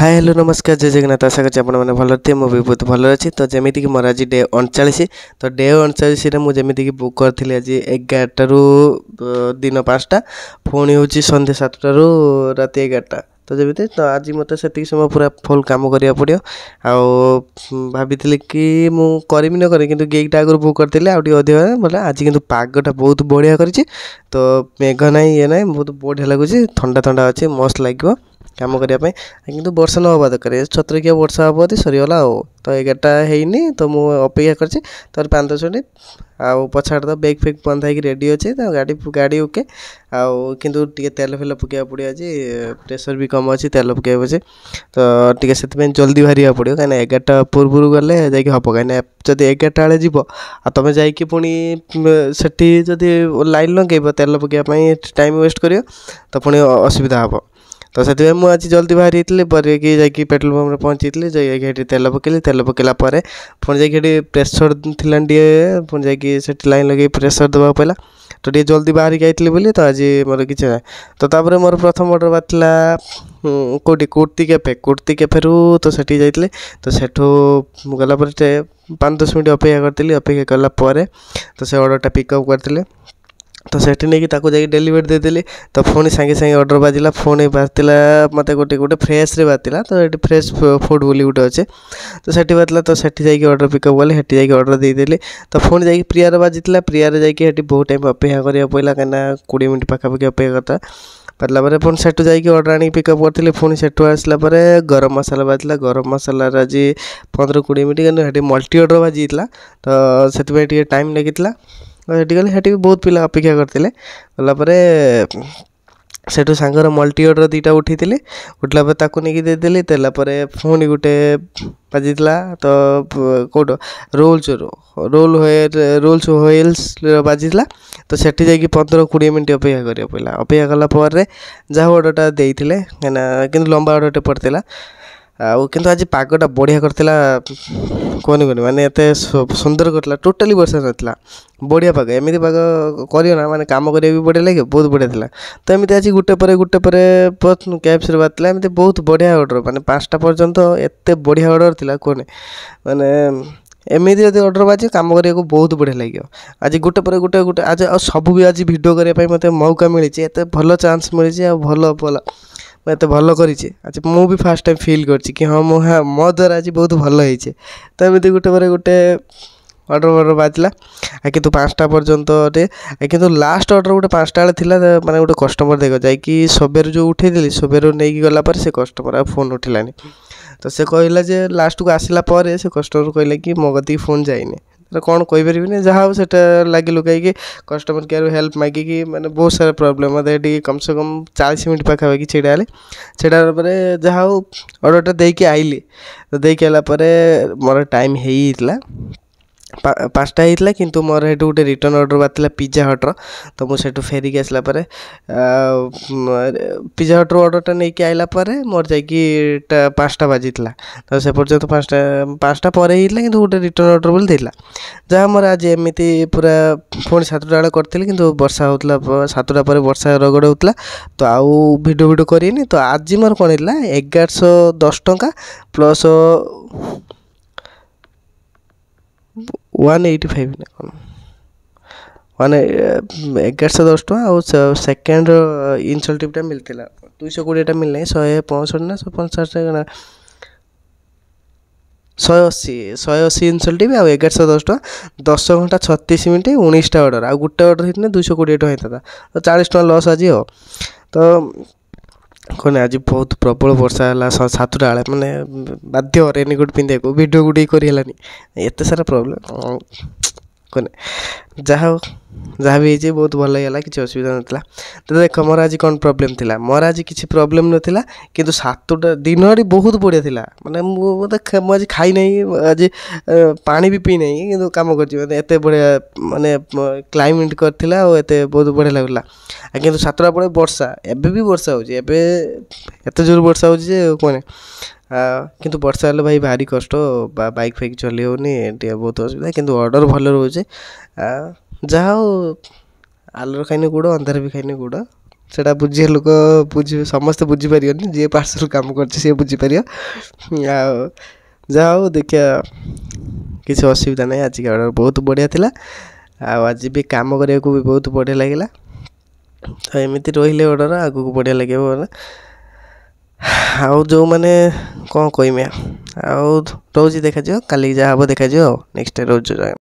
Hi hello नमस्कार जय जगन्नाथ आशा करছি ଆପଣମାନେ ଭଲ ଥିବେ ମୁଁ ବି ବହୁତ ଭଲ ଅଛି ତ ଯେମିତିକି ମୋର ଆଜି ଡେ 39 ତ ଡେ 39ରେ ମୁଁ ଯେମିତିକି ବୁକ୍ କରିଥିଲି ଆଜି 11ଟାରୁ ଦିନ 5ଟା ପୁଣି ହେଉଛି ସନ୍ଧ୍ୟା 7ଟାରୁ ରାତି 11ଟା ତ ଯେମିତି ତ ଆଜି ମୋତେ ସେତିକି ସମୟ ପୁରା ଫୁଲ୍ କାମ କରିବାକୁ ପଡ଼ିବ ଆଉ ଭାବିଥିଲି କି ମୁଁ କରିବି ନ କରେ କିନ୍ତୁ ଗେଇଟା ଆଗରୁ ବୁକ୍ କରିଥିଲି ଆଉ ଟିକେ ଅଧିକ ବୋଲେ ଆଜି କିନ୍ତୁ ପାଗଟା ବହୁତ ବଢ଼ିଆ କରିଛି ତ ମେଘ ନାହିଁ ଇଏ ନାହିଁ ବହୁତ ବଢ଼ିଆ ଲାଗୁଛି ଥଣ୍ଡା ଥଣ୍ଡା ଅଛି ମସ୍ତ ଲାଗିବ କାମ କରିବା ପାଇଁ କିନ୍ତୁ ବର୍ଷା ନ ହେବା ଦରକାର ଛତ୍ରକିଆ ବର୍ଷା ହେବ ଯଦି ସରିଗଲା ଆଉ ତ 11ଟା ହେଇନି ତ ମୁଁ ଅପେକ୍ଷା କରିଛି ତାପରେ 5-10 ମିନିଟ୍ ଆଉ ପଛଆଡ଼େ ତ ବ୍ୟାଗ୍ ଫେଗ୍ ବନ୍ଧା ହେଇକି ରେଡ଼ି ଅଛି ତ ଗାଡ଼ି ଓକେ ଆଉ କିନ୍ତୁ ଟିକେ ତେଲ ଫେଲ ପକାଇବାକୁ ପଡ଼ିବ ଆଜି ପ୍ରେସର୍ ବି କମ୍ ଅଛି ତେଲ ପକାଇବାକୁ ଅଛି ତ ଟିକେ ସେଥିପାଇଁ ଜଲ୍ଦି ବାହାରିବାକୁ ପଡ଼ିବ କାହିଁକିନା 11ଟା ପୂର୍ବରୁ ଗଲେ ଯାଇକି ହେବ କାହିଁକିନା ଯଦି 11ଟା ବେଳେ ଯିବ ଆଉ ତୁମେ ଯାଇକି ପୁଣି ସେଠି ଯଦି ଲାଇନ୍ ଲଗାଇବ ତେଲ ପକାଇବା ପାଇଁ ଟାଇମ୍ ୱେଷ୍ଟ କରିବ ତ ପୁଣି ଅସୁବିଧା ହେବ ତ ସେଥିପାଇଁ ମୁଁ ଆଜି ଜଲ୍ଦି ବାହାରି ଯାଇଥିଲି ପରିକି ଯାଇକି ପେଟ୍ରୋଲ ପମ୍ପରେ ପହଞ୍ଚିଥିଲି ଯାଇକି ସେଠି ତେଲ ପକାଇଲି ତେଲ ପକାଇଲା ପରେ ପୁଣି ଯାଇକି ସେଠି ପ୍ରେସର୍ ଥିଲା ଟିକେ ପୁଣି ଯାଇକି ସେଠି ଲାଇନ୍ ଲଗାଇକି ପ୍ରେସର୍ ଦେବାକୁ ପଡ଼ିଲା ତ ଟିକେ ଜଲ୍ଦି ବାହାରିକି ଯାଇଥିଲି ବୋଲି ତ ଆଜି ମୋର କିଛି ନାହିଁ ତ ତାପରେ ମୋର ପ୍ରଥମ ଅର୍ଡ଼ର ବାହାରିଥିଲା କେଉଁଠି କୁର୍ତ୍ତୀ କ୍ୟାଫେରୁ ତ ସେଠିକି ଯାଇଥିଲି ତ ସେଠୁ ଗଲା ପରେ 5-10 ମିନିଟ୍ ଅପେକ୍ଷା କରିଥିଲି ଅପେକ୍ଷା କଲା ପରେ ତ ସେ ଅର୍ଡ଼ରଟା ପିକଅପ୍ କରିଥିଲେ ତ ସେଠି ନେଇକି ତାକୁ ଯାଇକି ଡେଲିଭରି ଦେଇଦେଲି ତ ପୁଣି ସାଙ୍ଗେ ସାଙ୍ଗେ ଅର୍ଡ଼ର ବାଜିଲା ପୁଣି ବାଜିଥିଲା ମୋତେ ଗୋଟେ ଫ୍ରେଶ୍ରେ ବାଜିଥିଲା ତ ଏଠି ଫ୍ରେଶ୍ ଫୁଡ଼୍ ବୋଲି ଗୋଟେ ଅଛି ତ ସେଠି ବାଜିଥିଲା ତ ସେଠି ଯାଇକି ଅର୍ଡ଼ର ପିକଅପ୍ କଲି ସେଠି ଯାଇକି ଅର୍ଡ଼ର ଦେଇଦେଲି ତ ପୁଣି ଯାଇକି ପ୍ରିୟାରେ ବାଜିଥିଲା ପ୍ରିୟାରେ ଯାଇକି ସେଠି ବହୁତ ଟାଇମ୍ ଅପେକ୍ଷା କରିବାକୁ ପଡ଼ିଲା କାହିଁକିନା 20 ମିନିଟ୍ ପାଖାପାଖି ଅପେକ୍ଷା କରିଥିଲା ବାଜିଲା ପରେ ପୁଣି ସେଠୁ ଯାଇକି ଅର୍ଡ଼ର ଆଣିକି ପିକଅପ୍ କରିଥିଲି ପୁଣି ସେଠୁ ଆସିଲା ପରେ ଗରମ ମସଲା ବାଜିଲା ଗରମ ମସଲାରେ ଆଜି 15-20 ମିନିଟ୍ କିନ୍ତୁ ସେଠି ମଲ୍ଟି ଅର୍ଡ଼ର ବାଜିଥିଲା ତ ସେଥିପାଇଁ ଟିକେ ଟାଇମ୍ ଲାଗିଥିଲା ସେଠି ଗଲି ସେଠି ବି ବହୁତ ପିଲା ଅପେକ୍ଷା କରିଥିଲେ ଗଲା ପରେ ସେଠୁ ସାଙ୍ଗର ମଲ୍ଟି ଅର୍ଡ଼ର ଦୁଇଟା ଉଠିଥିଲି ଉଠିଲା ପରେ ତାକୁ ନେଇକି ଦେଇଦେଲି ଦେଲା ପରେ ପୁଣି ଗୋଟେ ବାଜିଥିଲା ତ କେଉଁଟା ରୋଲ୍ସ ହୋଏଲ୍ସ ବାଜିଥିଲା ତ ସେଠି ଯାଇକି 15-20 ମିନିଟ୍ ଅପେକ୍ଷା କରିବାକୁ ପଡ଼ିଲା ଅପେକ୍ଷା କଲା ପରେ ଯାହା ଅର୍ଡ଼ରଟା ଦେଇଥିଲେ କାହିଁକିନା କିନ୍ତୁ ଲମ୍ବା ଅର୍ଡ଼ରଟେ ପଡ଼ିଥିଲା ଆଉ କିନ୍ତୁ ଆଜି ପାଗଟା ବଢ଼ିଆ କରିଥିଲା କୁହନି ମାନେ ଏତେ ସୁନ୍ଦର କରିଥିଲା ଟୋଟାଲି ବର୍ଷା ନଥିଲା ବଢ଼ିଆ ପାଗ ଏମିତି ପାଗ କରିବ ନା ମାନେ କାମ କରିବାକୁ ବି ବଢ଼ିଆ ଲାଗିବ ବହୁତ ବଢ଼ିଆ ଥିଲା ତ ଏମିତି ଆଜି ଗୋଟେ ପରେ କ୍ୟାବ୍ସରେ ବାହାରିଥିଲା ଏମିତି ବହୁତ ବଢ଼ିଆ ଅର୍ଡ଼ର ମାନେ 5ଟା ପର୍ଯ୍ୟନ୍ତ ଏତେ ବଢ଼ିଆ ଅର୍ଡ଼ର ଥିଲା କୁହନି ମାନେ ଏମିତି ଯଦି ଅର୍ଡ଼ର ବାଜିବ କାମ କରିବାକୁ ବହୁତ ବଢ଼ିଆ ଲାଗିବ ଆଜି ଗୋଟେ ପରେ ଗୋଟେ ଆଜି ଆଉ ସବୁ ବି ଆଜି ଭିଡ଼ିଓ କରିବା ପାଇଁ ମୋତେ ମୌକା ମିଳିଛି ଏତେ ଭଲ ଚାନ୍ସ ମିଳିଛି ଆଉ ଭଲ ମୁଁ ଏତେ ଭଲ କରିଛି ଆଜି ମୁଁ ବି ଫାର୍ଷ୍ଟ ଟାଇମ୍ ଫିଲ୍ କରିଛି କି ହଁ ମୋ ଦ୍ୱାରା ଆଜି ବହୁତ ଭଲ ହେଇଛି ତ ଏମିତି ଗୋଟେ ପରେ ଗୋଟେ ଅର୍ଡ଼ର ବାଜିଲା କିନ୍ତୁ 5ଟା ପର୍ଯ୍ୟନ୍ତରେ କିନ୍ତୁ ଲାଷ୍ଟ ଅର୍ଡ଼ର ଗୋଟେ 5ଟା ବେଳେ ଥିଲା ମାନେ ଗୋଟେ କଷ୍ଟମର ଦେଖ ଯାଇକି ସବେରୁ ଯେଉଁ ଉଠେଇଥିଲି ସବେରୁ ନେଇକି ଗଲା ପରେ ସେ କଷ୍ଟମର ଆଉ ଫୋନ୍ ଉଠିଲାନି ତ ସେ କହିଲା ଯେ ଲାଷ୍ଟକୁ ଆସିଲା ପରେ ସେ କଷ୍ଟମର କହିଲା କି ମୋ କତିକି ଫୋନ୍ ଯାଇନି ତ କ'ଣ କହିପାରିବିନି ଯାହା ହଉ ସେଟା ଲାଗି ଲୁକାଇକି କଷ୍ଟମର କେୟାର ହେଲ୍ପ ମାଗିକି ମାନେ ବହୁତ ସାରା ପ୍ରୋବ୍ଲେମ୍ ମୋତେ ଏଠି କମ୍ ସେ କମ୍ 40 ମିନିଟ୍ ପାଖାପାଖି ଛିଡ଼ା ହେଲେ ଛିଡ଼ା ହେଲା ପରେ ଯାହା ହଉ ଅର୍ଡ଼ରଟା ଦେଇକି ଆଇଲି ତ ଦେଇକି ଆସିଲା ପରେ ମୋର ଟାଇମ୍ ହେଇଯାଇଥିଲା 5ଟା ହେଇଥିଲା କିନ୍ତୁ ମୋର ସେଠୁ ଗୋଟେ ରିଟର୍ନ ଅର୍ଡ଼ର ବାହାରିଥିଲା ପିଜ୍ଜା ହଟ୍ର ତ ମୁଁ ସେଠୁ ଫେରିକି ଆସିଲା ପରେ ପିଜ୍ଜା ହଟ୍ର ଅର୍ଡ଼ରଟା ନେଇକି ଆସିଲା ପରେ ମୋର ଯାଇକି 5ଟା ବାଜିଥିଲା ତ ସେ ପର୍ଯ୍ୟନ୍ତ 5ଟା ପରେ ହେଇଥିଲା କିନ୍ତୁ ଗୋଟେ ରିଟର୍ନ ଅର୍ଡ଼ର ବୋଲି ଦେଇଥିଲା ଯାହା ମୋର ଆଜି ଏମିତି ପୁରା ପୁଣି 7ଟା ବେଳେ କରିଥିଲି କିନ୍ତୁ ବର୍ଷା ହେଉଥିଲା 7ଟା ପରେ ବର୍ଷା ରଗଡ଼ ହେଉଥିଲା ତ ଆଉ ଭିଡ଼ିଓ କରିନି ତ ଆଜି ମୋର କ'ଣ ହେଇଥିଲା 1110 ଟଙ୍କା ପ୍ଲସ୍ 185 ନା କ'ଣ 1110 ଟଙ୍କା ଆଉ ସେକେଣ୍ଡ ଇନସେଣ୍ଟିଭ୍ଟା ମିଳିଥିଲା 220ଟା ମିଳିନାହିଁ 165 ନା 150 ନା 180 ଇନସେଣ୍ଟିଭ୍ ଆଉ 1110 ଟଙ୍କା 10 ଘଣ୍ଟା 36 ମିନିଟ୍ 19ଟା ଅର୍ଡ଼ର ଆଉ ଗୋଟେ ଅର୍ଡ଼ର ହେଇଥିଲେ 220 ଟଙ୍କା ହେଇଥାନ୍ତା ତ 40 ଟଙ୍କା ଲସ୍ ଆଜି ଆଉ ତ କ'ଣ ଆଜି ବହୁତ ପ୍ରବଳ ବର୍ଷା ହେଲା 7ଟା ବେଳେ ମାନେ ବାଧ୍ୟ ରେନିକୋଟ୍ ପିନ୍ଧିବାକୁ ଭିଡ଼ିଓ ଟିକେ କରି ହେଲାନି ଏତେ ସାରା ପ୍ରୋବ୍ଲେମ୍ କ'ଣ ଯାହା ହଉ ଯାହା ବି ହେଇଛି ବହୁତ ଭଲ ହେଇଗଲା କିଛି ଅସୁବିଧା ନଥିଲା ତ ଦେଖ ମୋର ଆଜି କ'ଣ ପ୍ରୋବ୍ଲେମ୍ ଥିଲା ମୋର ଆଜି କିଛି ପ୍ରୋବ୍ଲେମ୍ ନଥିଲା କିନ୍ତୁ 7ଟା ଦିନଟି ବହୁତ ବଢ଼ିଆ ଥିଲା ମାନେ ମୁଁ ଆଜି ଖାଇନାହିଁ ଆଜି ପାଣି ବି ପିଇନାହିଁ କିନ୍ତୁ କାମ କରିଛି ମାନେ ଏତେ ବଢ଼ିଆ ମାନେ କ୍ଲାଇମେଟ୍ କରିଥିଲା ଆଉ ଏତେ ବହୁତ ବଢ଼ିଆ ଲାଗୁଥିଲା କିନ୍ତୁ 7ଟା ପରେ ବର୍ଷା ଏବେ ବି ବର୍ଷା ହେଉଛି ଏବେ ଏତେ ଜୋର ବର୍ଷା ହେଉଛି ଯେ କୁହନି କିନ୍ତୁ ବର୍ଷା ହେଲେ ଭାରି କଷ୍ଟ ବାଇକ୍ ଫାଇକ୍ ଚଲେଇ ହେଉନି ଟିକେ ବହୁତ ଅସୁବିଧା କିନ୍ତୁ ଅର୍ଡ଼ର ଭଲ ରହୁଛି ଯାହା ହଉ ଆଲୁର ଖାଇନି ଗୁଡ଼ ଅନ୍ଧାର ବି ଖାଇନି ଗୁଡ଼ ସେଇଟା ବୁଝିବା ଲୋକ ସମସ୍ତେ ବୁଝିପାରିବନି, ଯିଏ ପାର୍ସଲ କାମ କରୁଛି ସିଏ ବୁଝିପାରିବ। ଆଉ ଯାହା ହଉ ଦେଖିବା, କିଛି ଅସୁବିଧା ନାହିଁ। ଆଜିକା ଅର୍ଡ଼ର ବହୁତ ବଢ଼ିଆ ଥିଲା, ଆଉ ଆଜି ବି କାମ କରିବାକୁ ବି ବହୁତ ବଢ଼ିଆ ଲାଗିଲା। ତ ଏମିତି ରହିଲେ ଅର୍ଡ଼ର ଆଗକୁ ବଢ଼ିଆ ଲାଗିବ। ଆଉ ଯେଉଁମାନେ କ'ଣ କହିମି, ଆଉ ରହୁଛି, ଦେଖାଯିବ କାଲିକି ଯାହା ହେବ ଦେଖାଯିବ। ଆଉ ନେକ୍ସଟ ରହୁଛି।